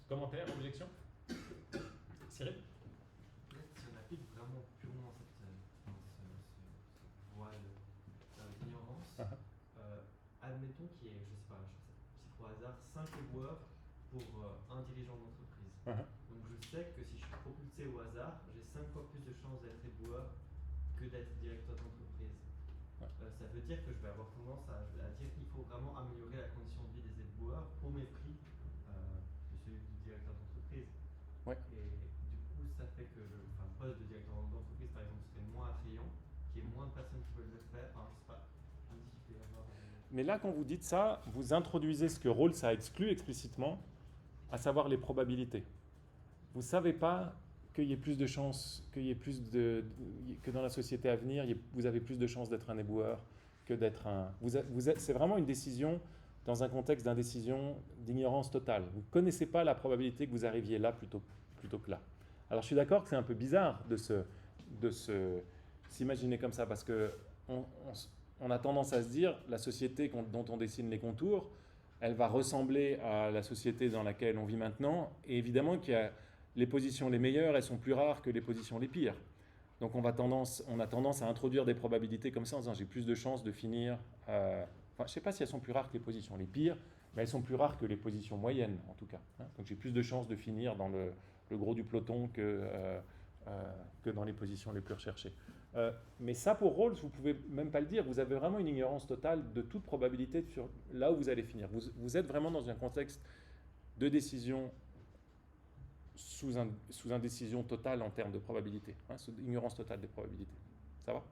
Commentaires, objections? Cyril? Si on applique vraiment purement ce voile d'ignorance, admettons qu'il y ait, je sais pas, c'est trop hasard, 5 éboueurs pour un dirigeant d'entreprise. Donc je sais que si je suis propulsé au hasard, j'ai 5 fois plus de chances d'être éboueur que d'être directeur d'entreprise. Ça veut dire que je vais avoir tendance à dire qu'il faut vraiment améliorer la condition de vie des éboueurs au mépris de celui du directeur d'entreprise. Et du coup, ça fait que le poste de directeur d'entreprise, par exemple, serait moins attrayant, qu'il y ait moins de personnes qui veulent le faire. Enfin, je sais pas. Je me dis qu'il peut y avoir. Mais là, quand vous dites ça, vous introduisez ce que Rawls a exclu explicitement, à savoir les probabilités. Vous ne savez pas qu'il y ait plus de chances, que dans la société à venir, vous avez plus de chances d'être un éboueur que d'être un... c'est vraiment une décision dans un contexte d'indécision, d'ignorance totale. Vous ne connaissez pas la probabilité que vous arriviez là plutôt que là. Alors je suis d'accord que c'est un peu bizarre de s'imaginer comme ça, parce qu'on a tendance à se dire, la société dont on dessine les contours, elle va ressembler à la société dans laquelle on vit maintenant, et évidemment qu'il y a les positions les meilleures, elles sont plus rares que les positions les pires. Donc on a tendance à introduire des probabilités comme ça en disant j'ai plus de chances de finir... je ne sais pas si elles sont plus rares que les positions les pires, mais elles sont plus rares que les positions moyennes en tout cas. Donc j'ai plus de chances de finir dans le gros du peloton que dans les positions les plus recherchées. Mais ça pour Rawls, vous ne pouvez même pas le dire, vous avez vraiment une ignorance totale de toute probabilité sur là où vous allez finir. Vous êtes vraiment dans un contexte de décision sous indécision totale en termes de probabilité, sous ignorance totale des probabilités. Ça va?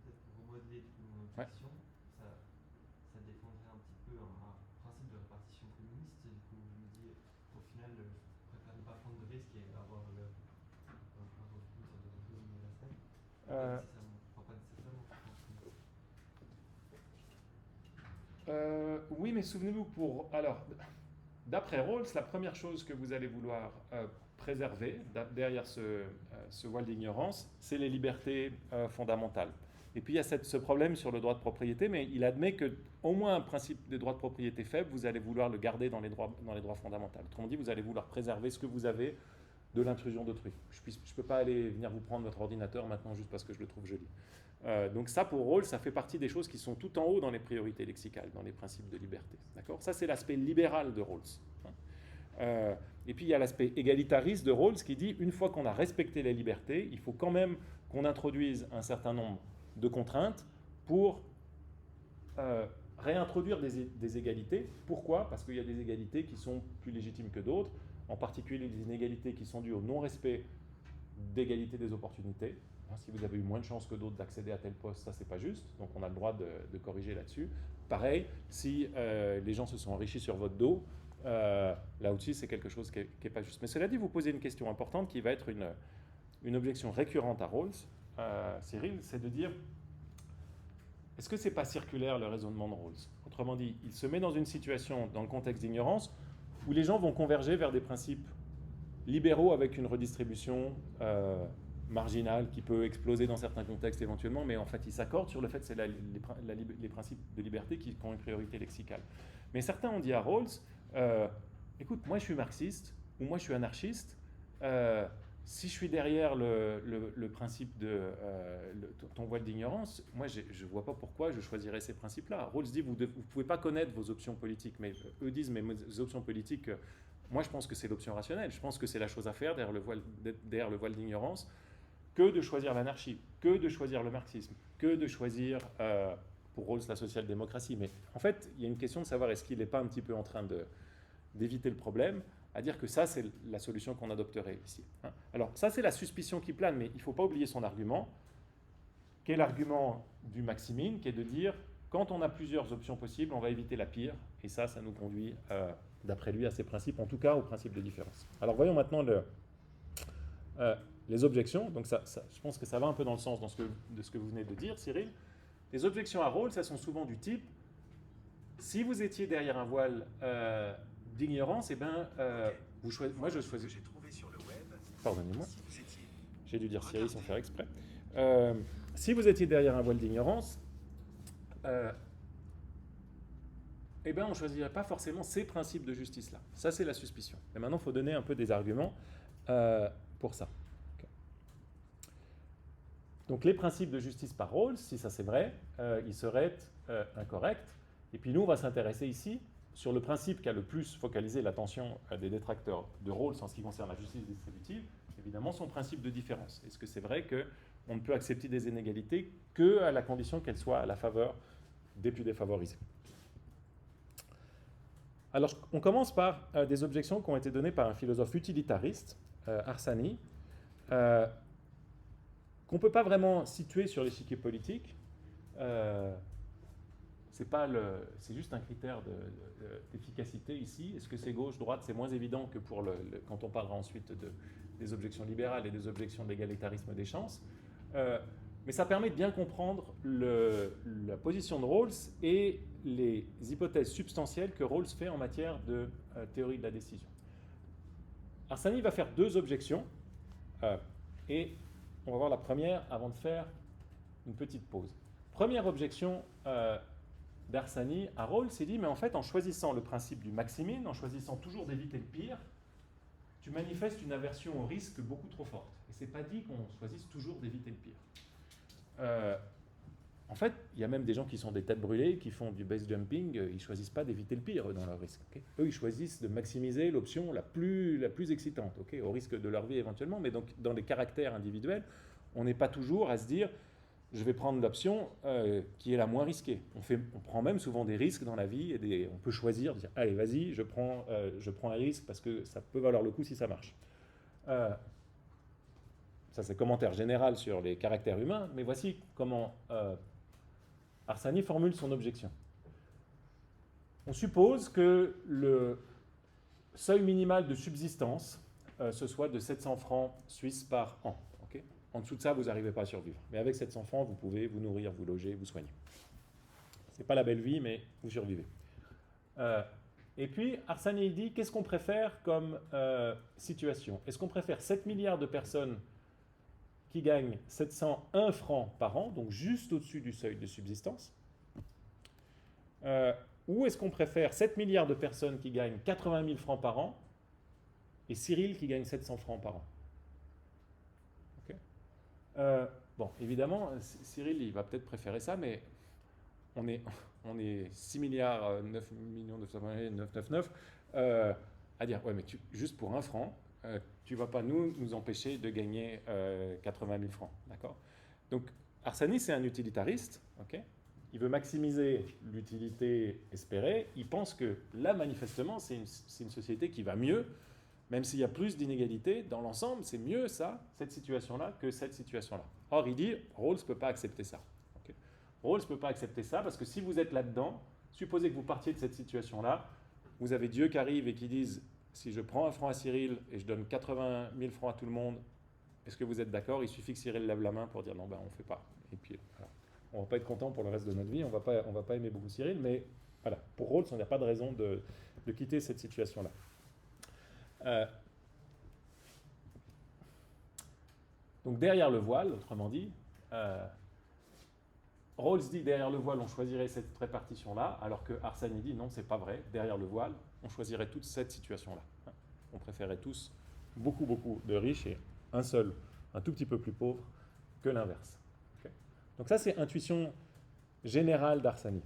Peut-être pour remodeler mon question, ça défendrait un petit peu un principe de répartition communiste. Du coup, je me dis, au final, je préfère ne pas prendre de risques et avoir un refus sur des refus universels. Pas nécessairement. Oui, mais souvenez-vous, d'après Rawls, la première chose que vous allez vouloir préserver derrière ce voile d'ignorance, c'est les libertés fondamentales. Et puis il y a ce problème sur le droit de propriété, mais il admet qu'au moins un principe des droits de propriété faible, vous allez vouloir le garder dans les droits fondamentaux. Autrement dit, vous allez vouloir préserver ce que vous avez de l'intrusion d'autrui. Je ne peux pas venir vous prendre votre ordinateur maintenant juste parce que je le trouve joli. Donc ça, pour Rawls, ça fait partie des choses qui sont tout en haut dans les priorités lexicales, dans les principes de liberté. D'accord ? Ça, c'est l'aspect libéral de Rawls. Et puis, il y a l'aspect égalitariste de Rawls qui dit, une fois qu'on a respecté les libertés, il faut quand même qu'on introduise un certain nombre de contraintes pour réintroduire des égalités. Pourquoi ? Parce qu'il y a des égalités qui sont plus légitimes que d'autres, en particulier des inégalités qui sont dues au non-respect d'égalité des opportunités. Si vous avez eu moins de chances que d'autres d'accéder à tel poste, ça c'est pas juste, donc on a le droit de corriger là-dessus. Pareil, si les gens se sont enrichis sur votre dos, là aussi c'est quelque chose qui est pas juste. Mais cela dit, vous posez une question importante qui va être une objection récurrente à Rawls, Cyril, c'est de dire, est-ce que c'est pas circulaire le raisonnement de Rawls ? Autrement dit, il se met dans une situation, dans le contexte d'ignorance, où les gens vont converger vers des principes libéraux avec une redistribution marginale qui peut exploser dans certains contextes éventuellement, mais en fait ils s'accordent sur le fait que c'est les principes de liberté qui ont une priorité lexicale. Mais certains ont dit à Rawls, écoute, moi je suis marxiste, ou moi je suis anarchiste, si je suis derrière le principe de ton voile d'ignorance, moi je ne vois pas pourquoi je choisirais ces principes-là. Rawls dit, vous ne pouvez pas connaître vos options politiques, mais eux disent, mais mes options politiques, moi je pense que c'est l'option rationnelle, je pense que c'est la chose à faire derrière le voile d'ignorance, que de choisir l'anarchie, que de choisir le marxisme, que de choisir, pour Rawls, la social-démocratie. Mais en fait, il y a une question de savoir est-ce qu'il n'est pas un petit peu en train d'éviter le problème, à dire que ça, c'est la solution qu'on adopterait ici. Hein. Alors, ça, c'est la suspicion qui plane, mais il ne faut pas oublier son argument, qui est l'argument du Maximin, qui est de dire, quand on a plusieurs options possibles, on va éviter la pire, et ça nous conduit, d'après lui, à ces principes, en tout cas au principe de différence. Alors, voyons maintenant les objections. Donc, je pense que ça va un peu dans le sens de ce que vous venez de dire, Cyril. Les objections à Rawls, elles sont souvent du type, si vous étiez derrière un voile d'ignorance, eh ben, moi je choisis. J'ai trouvé sur le web. Pardonnez-moi. Si vous étiez... J'ai dû dire Cyril sans faire exprès. Si vous étiez derrière un voile d'ignorance, eh ben, on ne choisirait pas forcément ces principes de justice-là. Ça, c'est la suspicion. Et maintenant, il faut donner un peu des arguments pour ça. Okay. Donc, les principes de justice par Rawls, si ça c'est vrai, ils seraient incorrects. Et puis nous, on va s'intéresser ici sur le principe qui a le plus focalisé l'attention des détracteurs de Rawls en ce qui concerne la justice distributive, évidemment son principe de différence. Est-ce que c'est vrai qu'on ne peut accepter des inégalités qu'à la condition qu'elles soient à la faveur des plus défavorisés? Alors, on commence par des objections qui ont été données par un philosophe utilitariste, Harsanyi, qu'on ne peut pas vraiment situer sur l'échiquier politique. C'est juste un critère d'efficacité ici. Est-ce que c'est gauche-droite? C'est moins évident que quand on parlera ensuite des objections libérales et des objections de l'égalitarisme des chances. Mais ça permet de bien comprendre la position de Rawls et les hypothèses substantielles que Rawls fait en matière de théorie de la décision. Harsanyi va faire deux objections et on va voir la première avant de faire une petite pause. Première objection d'Harsanyi à Rawls, il dit, mais en fait, en choisissant le principe du Maximin, en choisissant toujours d'éviter le pire, tu manifestes une aversion au risque beaucoup trop forte. Et c'est pas dit qu'on choisisse toujours d'éviter le pire. En fait, il y a même des gens qui sont des têtes brûlées, qui font du base jumping, ils ne choisissent pas d'éviter le pire dans leur risque. Okay, eux, ils choisissent de maximiser l'option la plus excitante, okay, au risque de leur vie éventuellement, mais donc dans les caractères individuels, on n'est pas toujours à se dire je vais prendre l'option qui est la moins risquée. On prend même souvent des risques dans la vie, et on peut choisir, dire allez, vas-y, je prends un risque parce que ça peut valoir le coup si ça marche. Ça, c'est commentaire général sur les caractères humains, mais voici comment Harsanyi formule son objection. On suppose que le seuil minimal de subsistance, ce soit de 700 francs suisses par an. Okay, en dessous de ça, vous n'arrivez pas à survivre. Mais avec 700 francs, vous pouvez vous nourrir, vous loger, vous soigner. Ce n'est pas la belle vie, mais vous survivez. Et puis, Harsanyi dit, qu'est-ce qu'on préfère comme situation? Est-ce qu'on préfère 7 milliards de personnes qui gagnent 701 francs par an, donc juste au-dessus du seuil de subsistance, ou est-ce qu'on préfère 7 milliards de personnes qui gagnent 80 000 francs par an et Cyril qui gagne 700 francs par an? Okay. Bon, évidemment, Cyril, il va peut-être préférer ça, mais on est 6 milliards 9 millions 999 à dire, ouais, mais juste pour 1 franc, tu ne vas pas nous empêcher de gagner 80 000 francs. D'accord? Donc, Harsanyi, c'est un utilitariste. Okay, il veut maximiser l'utilité espérée. Il pense que là, manifestement, c'est une société qui va mieux, même s'il y a plus d'inégalités. Dans l'ensemble, c'est mieux ça, cette situation-là, que cette situation-là. Or, il dit, Rawls ne peut pas accepter ça. Okay, Rawls ne peut pas accepter ça parce que si vous êtes là-dedans, supposez que vous partiez de cette situation-là, vous avez Dieu qui arrive et qui dise, si je prends 1 franc à Cyril et je donne 80 000 francs à tout le monde, est-ce que vous êtes d'accord? Il suffit que Cyril lève la main pour dire non, ben on ne fait pas. Et puis, voilà. On ne va pas être content pour le reste de notre vie, on va pas aimer beaucoup Cyril, mais voilà, pour Rawls, il n'y a pas de raison de quitter cette situation-là. Donc derrière le voile, autrement dit, Rawls dit derrière le voile, on choisirait cette répartition-là, alors que Harsanyi dit non, c'est pas vrai. Derrière le voile, on choisirait toute cette situation-là. On préférerait tous beaucoup de riches et un seul, un tout petit peu plus pauvre que l'inverse. Okay, donc ça, c'est intuition générale d'Harsanyi.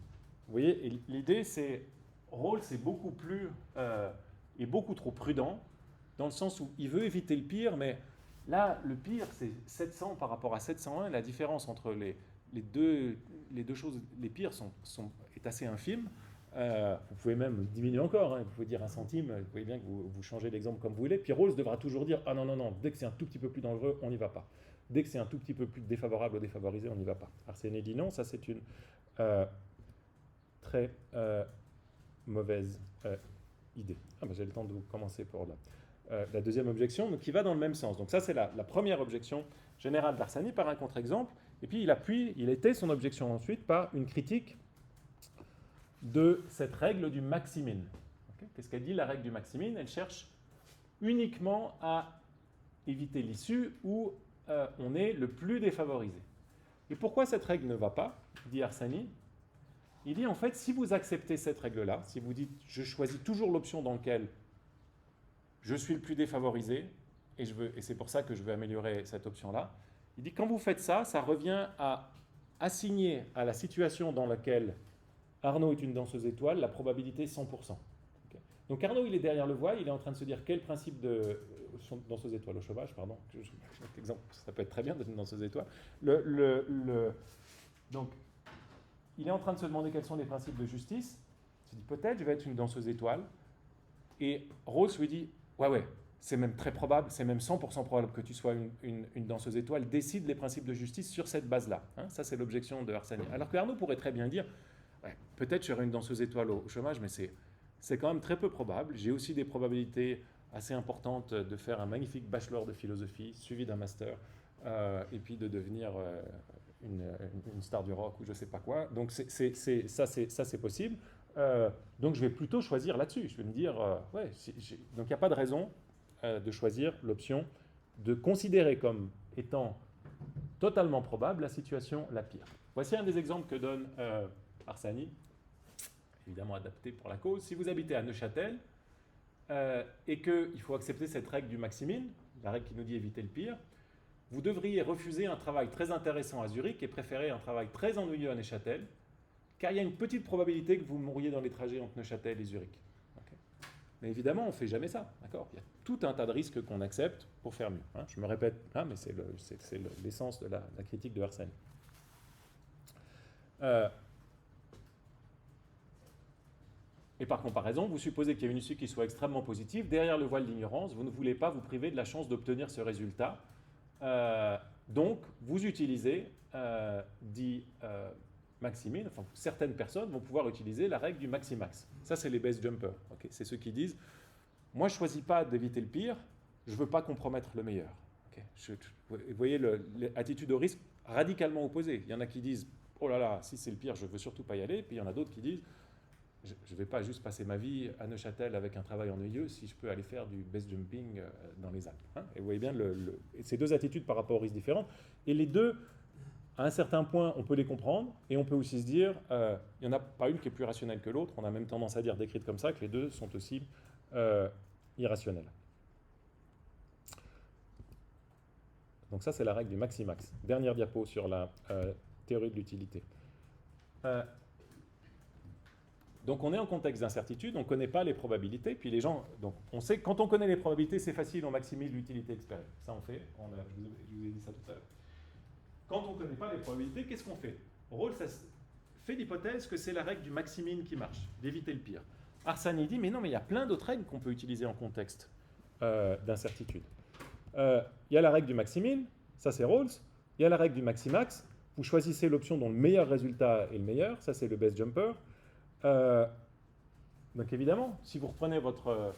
Vous voyez, et l'idée, c'est Rawls est beaucoup trop prudent, dans le sens où il veut éviter le pire, mais là, le pire, c'est 700 par rapport à 701. La différence entre les deux choses, les pires est assez infime. Vous pouvez même diminuer encore, hein, vous pouvez dire 1 centime, vous voyez bien que vous changez l'exemple comme vous voulez. Puis Rawls devra toujours dire « Ah non, non, non, dès que c'est un tout petit peu plus dangereux, on n'y va pas. Dès que c'est un tout petit peu plus défavorable ou défavorisé, on n'y va pas. » Arsène dit non, ça c'est une très mauvaise idée. Ah ben j'ai le temps de vous commencer pour la deuxième objection, donc qui va dans le même sens. Donc ça c'est la première objection générale d'Arsani par un contre-exemple, et puis il était son objection ensuite par une critique de cette règle du maximin. Okay. Qu'est-ce qu'elle dit, la règle du maximin? Elle cherche uniquement à éviter l'issue où on est le plus défavorisé. Et pourquoi cette règle ne va pas, dit Arsani? Il dit en fait, si vous acceptez cette règle-là, si vous dites je choisis toujours l'option dans laquelle je suis le plus défavorisé, et c'est pour ça que je veux améliorer cette option-là, il dit quand vous faites ça, ça revient à assigner à la situation dans laquelle Arnaud est une danseuse étoile, la probabilité 100%. Okay. Donc Arnaud, il est derrière le voile, il est en train de se dire quel principe de danseuse étoile au chômage, pardon, exemple, ça peut être très bien d'être une danseuse étoile. Donc, il est en train de se demander quels sont les principes de justice. Il se dit peut-être je vais être une danseuse étoile. Et Rawls lui dit ouais, c'est même très probable, c'est même 100% probable que tu sois une danseuse étoile. Décide les principes de justice sur cette base-là. Hein, ça, c'est l'objection de Arsani. Alors que Arnaud pourrait très bien dire ouais, peut-être je serai une danseuse étoile au chômage, mais c'est quand même très peu probable. J'ai aussi des probabilités assez importantes de faire un magnifique bachelor de philosophie, suivi d'un master, et puis de devenir une star du rock ou je ne sais pas quoi. Donc ça, c'est possible. Donc je vais plutôt choisir là-dessus. Je vais me dire, donc il n'y a pas de raison de choisir l'option de considérer comme étant totalement probable la situation la pire. Voici un des exemples que donne Arsani, évidemment adapté pour la cause. Si vous habitez à Neuchâtel et qu'il faut accepter cette règle du maximin, la règle qui nous dit éviter le pire, vous devriez refuser un travail très intéressant à Zurich et préférer un travail très ennuyeux à Neuchâtel, car il y a une petite probabilité que vous mouriez dans les trajets entre Neuchâtel et Zurich. Okay. Mais évidemment, on ne fait jamais ça. D'accord ? Il y a tout un tas de risques qu'on accepte pour faire mieux. Hein. Je me répète, hein, mais c'est l'essence de la critique de Arsène. Et par comparaison, vous supposez qu'il y a une issue qui soit extrêmement positive. Derrière le voile d'ignorance, vous ne voulez pas vous priver de la chance d'obtenir ce résultat. Donc, vous utilisez, dit Maximin, enfin, certaines personnes vont pouvoir utiliser la règle du maximax. Ça, c'est les base jumpers. Okay, c'est ceux qui disent, moi, je ne choisis pas d'éviter le pire, je ne veux pas compromettre le meilleur. Okay, vous voyez l'attitude au risque radicalement opposée. Il y en a qui disent, oh là là, si c'est le pire, je ne veux surtout pas y aller. Puis il y en a d'autres qui disent, je ne vais pas juste passer ma vie à Neuchâtel avec un travail ennuyeux si je peux aller faire du base jumping dans les Alpes. Hein. Et vous voyez bien ces deux attitudes par rapport aux risques différents. Et les deux, à un certain point, on peut les comprendre. Et on peut aussi se dire, il n'y en a pas une qui est plus rationnelle que l'autre. On a même tendance à dire, décrite comme ça, que les deux sont aussi irrationnels. Donc ça, c'est la règle du maximax. Dernière diapo sur la théorie de l'utilité. Donc on est en contexte d'incertitude, on ne connaît pas les probabilités, puis les gens, donc on sait que quand on connaît les probabilités, c'est facile, on maximise l'utilité expérimentale. Ça on fait, je vous ai dit ça tout à l'heure. Quand on ne connaît pas les probabilités, qu'est-ce qu'on fait? Rawls fait l'hypothèse que c'est la règle du maximin qui marche, d'éviter le pire. Arsani dit, mais non, mais il y a plein d'autres règles qu'on peut utiliser en contexte d'incertitude. Il y a la règle du maximin, ça c'est Rawls, il y a la règle du maximax, vous choisissez l'option dont le meilleur résultat est le meilleur, ça c'est le base jumper. Donc évidemment, si vous reprenez votre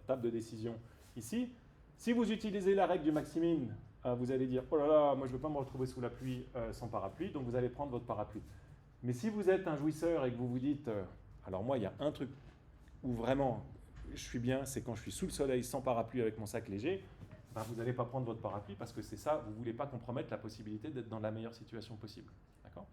table de décision ici, si vous utilisez la règle du maximin, vous allez dire « Oh là là, moi je ne veux pas me retrouver sous la pluie sans parapluie », donc vous allez prendre votre parapluie. Mais si vous êtes un jouisseur et que vous vous dites « Alors moi, il y a un truc où vraiment je suis bien, c'est quand je suis sous le soleil sans parapluie avec mon sac léger », ben, vous n'allez pas prendre votre parapluie parce que c'est ça, vous ne voulez pas compromettre la possibilité d'être dans la meilleure situation possible. D'accord ?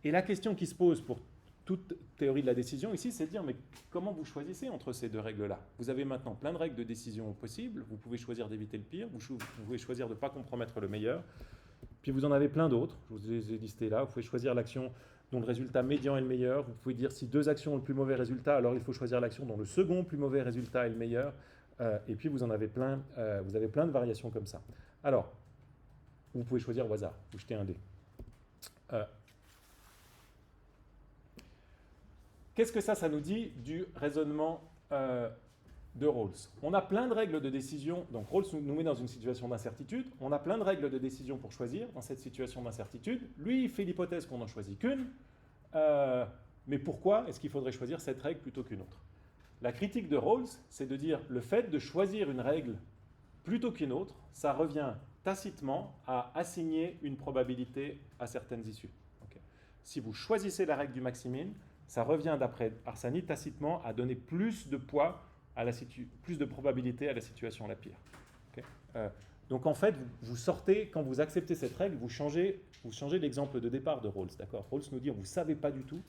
Et la question qui se pose pour toute théorie de la décision ici, c'est de dire, mais comment vous choisissez entre ces deux règles-là? Vous avez maintenant plein de règles de décision possibles, vous pouvez choisir d'éviter le pire, vous pouvez choisir de ne pas compromettre le meilleur, puis vous en avez plein d'autres, je vous les ai listés là, vous pouvez choisir l'action dont le résultat médian est le meilleur, vous pouvez dire si deux actions ont le plus mauvais résultat, alors il faut choisir l'action dont le second plus mauvais résultat est le meilleur, et puis vous avez plein de variations comme ça. Alors, vous pouvez choisir au hasard, vous jetez un dé. qu'est-ce que ça nous dit du raisonnement de Rawls? On a plein de règles de décision. Donc Rawls nous met dans une situation d'incertitude. On a plein de règles de décision pour choisir dans cette situation d'incertitude. Lui, il fait l'hypothèse qu'on n'en choisit qu'une. Mais pourquoi est-ce qu'il faudrait choisir cette règle plutôt qu'une autre? La critique de Rawls, c'est de dire le fait de choisir une règle plutôt qu'une autre, ça revient tacitement à assigner une probabilité à certaines issues. Okay. Si vous choisissez la règle du maximin, ça revient, d'après Harsanyi, tacitement à donner plus de poids, plus de probabilité à la situation la pire. Okay. Donc en fait, vous sortez, quand vous acceptez cette règle, vous changez l'exemple de départ de Rawls. D'accord. Rawls nous dit, vous ne savez pas du tout,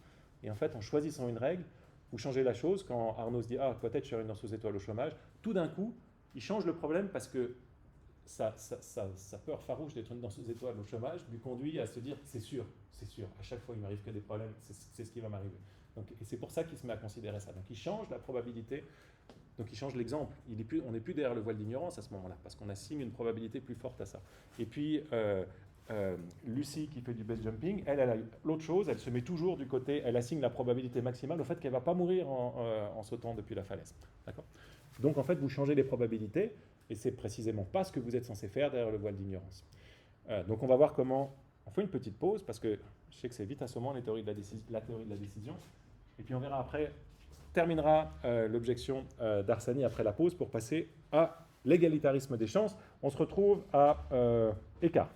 et en fait, en choisissant une règle, vous changez la chose. Quand Arnaud se dit, peut-être je suis une sous étoile au chômage, tout d'un coup, il change le problème parce que sa peur farouche d'être une danseuse étoile au chômage lui conduit à se dire c'est sûr, à chaque fois il m'arrive que des problèmes, c'est ce qui va m'arriver. Et c'est pour ça qu'il se met à considérer ça. Donc il change la probabilité, donc il change l'exemple. On n'est plus derrière le voile d'ignorance à ce moment-là, parce qu'on assigne une probabilité plus forte à ça. Et puis Lucie qui fait du base jumping, elle a l'autre chose, elle se met toujours du côté, elle assigne la probabilité maximale au fait qu'elle ne va pas mourir en sautant depuis la falaise. D'accord ? Donc en fait vous changez les probabilités, et c'est précisément pas ce que vous êtes censé faire derrière le voile d'ignorance. Donc on va voir comment... On fait une petite pause, parce que je sais que c'est vite assommant la théorie de la décision. Et puis on verra après, terminera l'objection d'Harsanyi après la pause pour passer à l'égalitarisme des chances. On se retrouve à écart.